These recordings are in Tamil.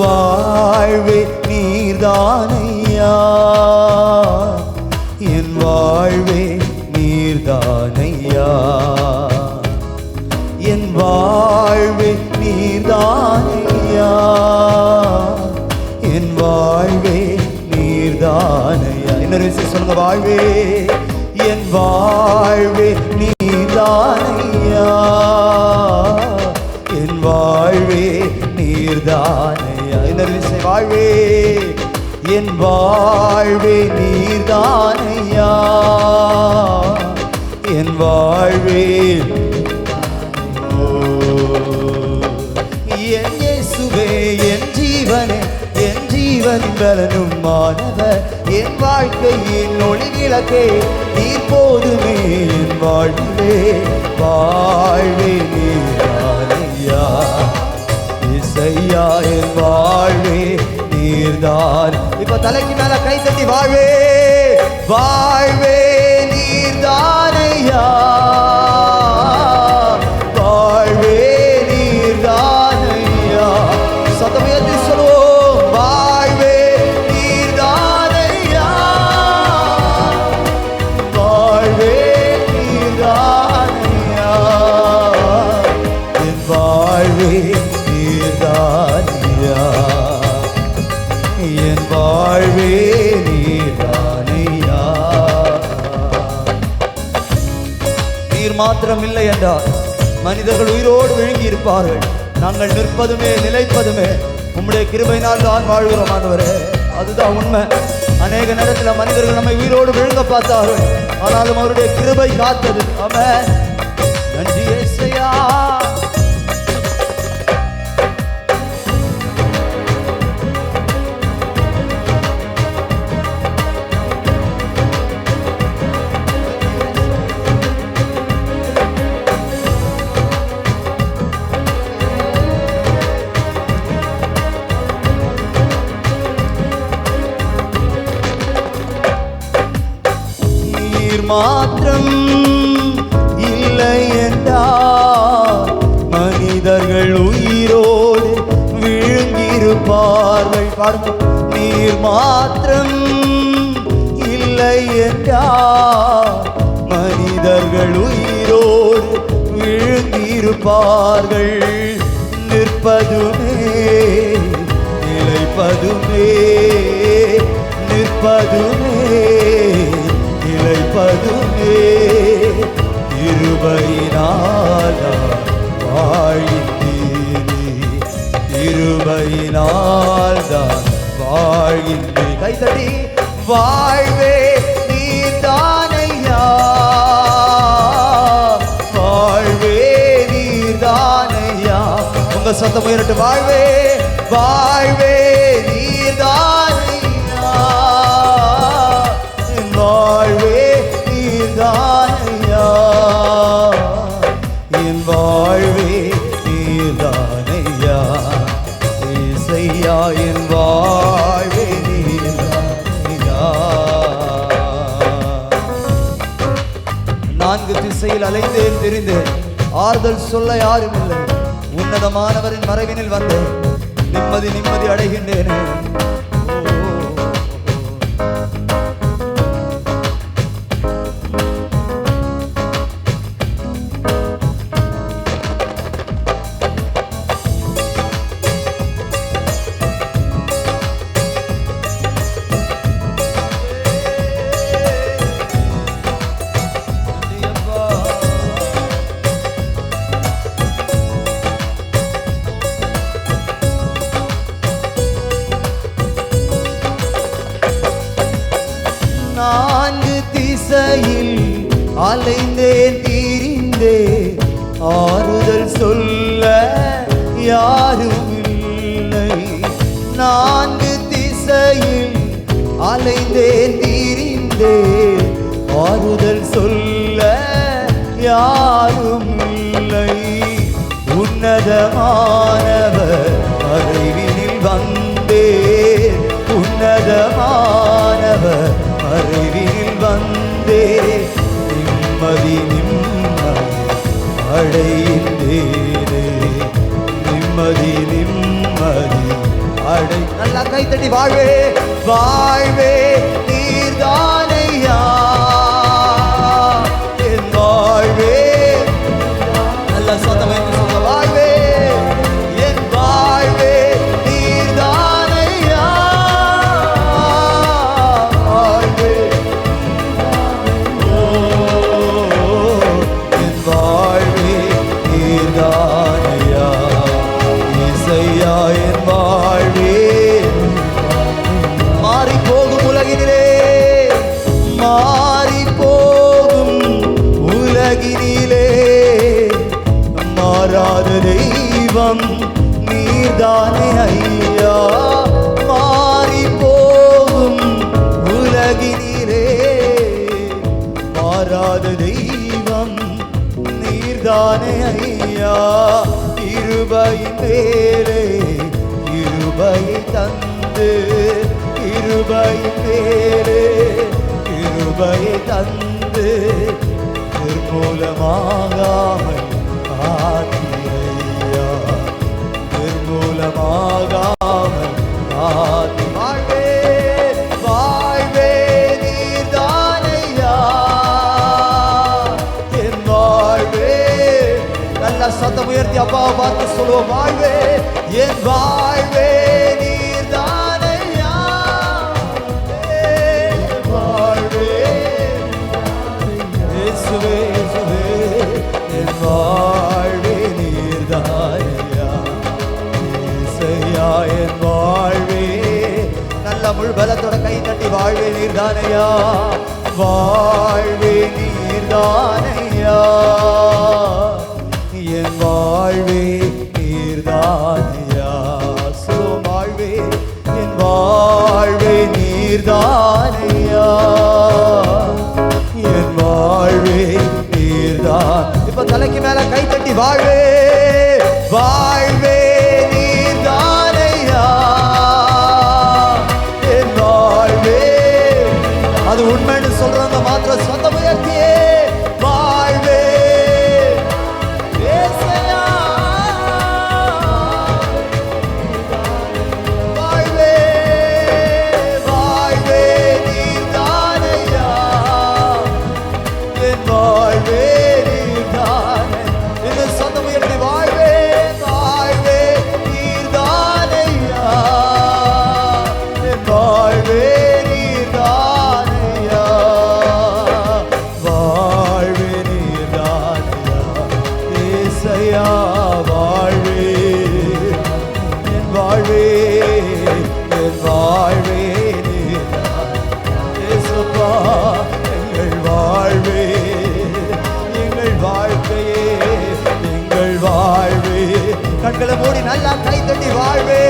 வாழ்வே நீர்தானையா, என் வாழ்வே நீர்தானையா, என் வாழ்வே நீர்தானையா, என் வாழ்வே நீர்தானையா. இன்னொரு விஷயம் சொல்லுங்க, வாழ்வே என் வாழ்வே நீர்தானையா, என் வாழ்வே நீர்தானையா. இன்னொரு விஷயம், வாழ்வே என் வாழ்வே நீர்தானையா, என் வாழ்வே என் இயேசுவே என் ஜீவனே, என் ஜீவன் பலனும் மாணவர், என் வாழ்க்கையின் ஒளி விளக்கே நீர் போதுமே, என் வாழ்வே வாழ்வே நீர்தானையா, இசையா என் வாழ்வே நீர்தான். இப்ப தலைக்கு மேல கை தட்டி வாழ்வே வாழ்வே நீர்தானையா, வாழ்வே நீர்தானையா. சத்தமையத்தை சொல்லுவோம், வாழ்வே நீர்தானையா, வாழ்வே நீர்தானையா, என் வாழ்வே நீர்தானையா, என் வாழ்வே நீர்தானையா. நீர் மாத்திரம் இல்லை என்றால் மனிதர்கள் உயிரோடு விழுங்கி இருப்பார்கள். நாங்கள் நிற்பதுமே நிலைப்பதுமே உம்முடைய கிருபையினால் தான் வாழ்கிறோம் ஆண்டவரே. அதுதான் உண்மை. அநேக நேரத்தில் மனிதர்கள் நம்மை உயிரோடு விழுங்க பார்த்தார்கள், ஆனாலும் அவருடைய கிருபை காத்தது. ஆமென். நன்றி இயேசுயா. மாத்திரம் இல்லை என்றால் மனிதர்கள் உயிரோடு விழுங்கியிருப்பார்கள். நீர் மாத்திரம் இல்லை என்றால் மனிதர்கள் உயிரோடு விழுங்கியிருப்பார்கள். நிற்பதுமே நிலைப்பதுமே, நிற்பதுமே நிலைப்பதுமே கிருபையினால் வாழ்கின்றேனே, கிருபையினால் தான் வாழ்கின்றேன். கைதட்டி வாழ்வே நீர்தானையா, வாழ்வே நீர்தானையா. உங்க சத்தம் உயரட்டு, வாழ்வே வாழ்வே நீர்தானையா, வாழ்வே நீர்தானையா, என் வாழ்வே நீர்தானையா, இசையா என் வாழ்வே நீர்தானையா. நான்கு திசையில் அலைந்தேன் திரிந்தேன், ஆறுதல் சொல்ல யாரும் இல்லை. உன்னதமானவரின் மறைவினில் வந்து நிம்மதி நிம்மதி அடைகின்றேன். நான்கு திசையில் அலைந்தேன் திரிந்தேன், ஆறுதல் சொல்ல யாரும் இல்லை. நான்கு திசையில் அலைந்தேன் திரிந்தேன், ஆறுதல் சொல்ல யாரும் இல்லை. உன்னதமானவர் மறைவினில் வந்தேன், உன்னதமானவர் மறைவினில் வந்தே நிம்மதி நிம்மதி அடைந்தேனே, நிம்மதி நிம்மதி அடை நல்லா கைத்தட்டி வாழ்வே வாழ்வே நீர்தானையா என் வாழ்வே நல்ல சத்தம் வைத்து சொல்ல வாழ்வே என் வாழ்வே நீர்தானையா வாழ்வே என் வாழ்வே நீர்தானையா இசையா என் வாழ்வே மாறி போகும் உலகினிலே மாறி போகும் உலகினிலே மாறாத தெய்வம் நீர்தானே ஐயா மாறி போகும் உலகினிலே மாறாத தெய்வம் நீர்தானே ஐயா கிருபையின் மேலே கிருபையை தந்து கிருபையின் மேலே கிருபையை தந்து நிர்மூலமாகாமல் காத்தீரையா நிர்மூலமாகாமல் காத்தி வாழ்வே வாழ்வே நீர்தானையா என் வாழ்வே நல்ல சத்தம் உயர்த்தி அப்பாவை பார்த்து சொல்லுவோம் வாழ்வே என் வாழ்வே நீர்தானையா வாழ்வே இயேசுவே இயேசுவே என் வாழ்வே நீர்தானையா இயேசையா என் வாழ்வே நல்ல முழு பலத்தோட கை தட்டி வாழ்வே நீர்தானையா வாழ்வே நீர்தானையா என் வாழ்வே நீர்தானையா சொல்லும் வாழ்வே என் வாழ்வே நீர்தானையா என் வாழ்வே நீர்தான் இப்ப தலைக்கு மேல கை தட்டி வாழ்வே வாழ்வே நீர்தானையா என் வாழ்வே அது உண்மைன்னு சொல்றவங்க மாத்திரம் சொந்த முயற்சியே வாழ்வே கண்களை மூடி நல்லா கை தட்டி வாழ்வே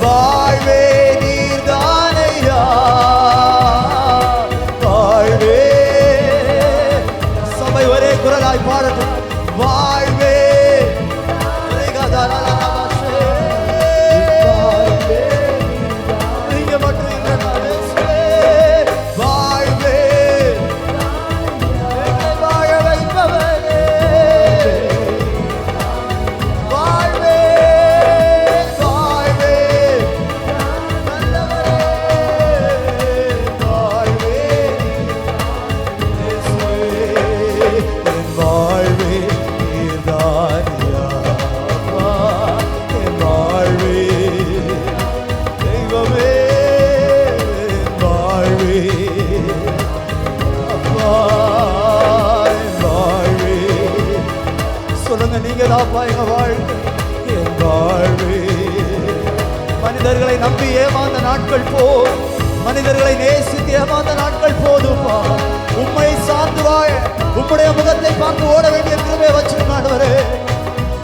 வாழ்வே நீர்தானையா வாழ்வே சபை ஒரே குரலாய் பாடட்டும் வாழ்வே நீங்க மட்டும் வாழ்வே வாழ வைப்பவரே மனிதர்களை நம்பி ஏமாந்த நாட்கள் போதும் மனிதர்களை நேசித்து ஏமாந்த நாட்கள் போதும் உம்மை சார்ந்து வாழ உம்முடைய முகத்தை பார்த்து ஓட